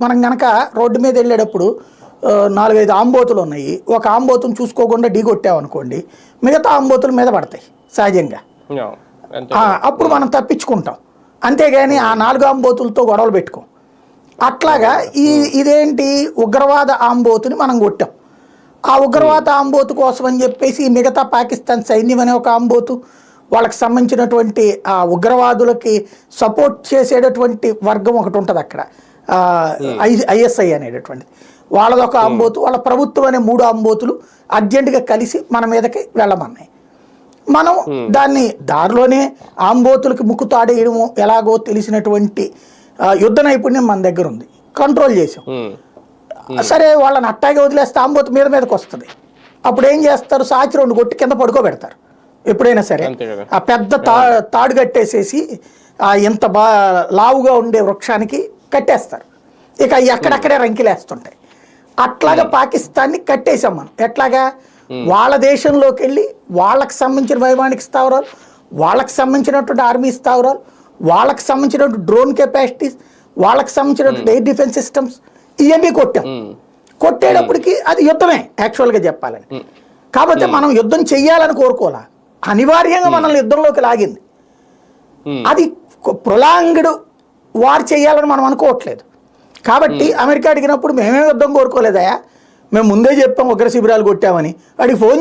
మనం గనక రోడ్డు మీద వెళ్ళేటప్పుడు 4-5 ఆంబోతులు ఉన్నాయి. ఒక ఆంబోతును చూసుకోకుండా ఢీకొట్టామనుకోండి, మిగతా ఆంబోతుల మీద పడతాయి సహజంగా. అప్పుడు మనం తప్పించుకుంటాం. అంతేగాని ఆ 4 ఆంబోతులతో గొడవలు పెట్టుకోం. అట్లాగా ఇదేంటి ఉగ్రవాద ఆంబోతుని మనం కొట్టాం. ఆ ఉగ్రవాద ఆంబోతు కోసం అని చెప్పేసి మిగతా పాకిస్తాన్ సైన్యం అనే ఒక ఆంబోతు, వాళ్ళకి సంబంధించినటువంటి ఆ ఉగ్రవాదులకి సపోర్ట్ చేసేటటువంటి వర్గం ఒకటి ఉంటుంది అక్కడ, ఐఎస్ఐ అనేటటువంటిది, వాళ్ళదొక ఆంబోతు, వాళ్ళ ప్రభుత్వం అనే 3 ఆంబోతులు అర్జెంటుగా కలిసి మన మీదకి వెళ్ళమన్నాయి. మనం దాన్ని దారిలోనే ఆంబోతులకి ముక్కు తాడేయడము ఎలాగో తెలిసినటువంటి యుద్ధ నైపుణ్యం మన దగ్గర ఉంది, కంట్రోల్ చేసాం. సరే వాళ్ళని అట్టాగే వదిలేస్తే ఆంబోతు మీదకి వస్తుంది. అప్పుడు ఏం చేస్తారు, సాచి 2 కొట్టి కింద పడుకోబెడతారు. ఎప్పుడైనా సరే ఆ పెద్ద తాడు కట్టేసేసి ఇంత లావుగా ఉండే వృక్షానికి కట్టేస్తారు. ఇక ఎక్కడెక్కడే రంకిలేస్తుంటాయి. అట్లాగా పాకిస్తాన్ని కట్టేసాం మనం. ఎట్లాగా వాళ్ళ దేశంలోకి వెళ్ళి వాళ్ళకి సంబంధించిన వైమానిక స్థావరాలు, వాళ్ళకి సంబంధించినటువంటి ఆర్మీ స్థావరాలు, వాళ్ళకి సంబంధించినటువంటి డ్రోన్ కెపాసిటీస్, వాళ్ళకి సంబంధించినటువంటి ఎయిర్ డిఫెన్స్ సిస్టమ్స్, ఇవన్నీ కొట్టాం. కొట్టేటప్పటికి అది యుద్ధమే యాక్చువల్గా చెప్పాలని. కాబట్టి మనం యుద్ధం చెయ్యాలని కోరుకోవాలా, అనివార్యంగా మనల్ని యుద్ధంలోకి లాగింది. అది ప్రొలాంగ్డ్ వార్ చేయాలని మనం అనుకోవట్లేదు. కాబట్టి అమెరికా అడిగినప్పుడు మేమే యుద్ధం కోరుకోలేదయా, మేము ముందే చెప్పాం ఉగ్ర శిబిరాలు కొట్టామని. వాడికి ఫోన్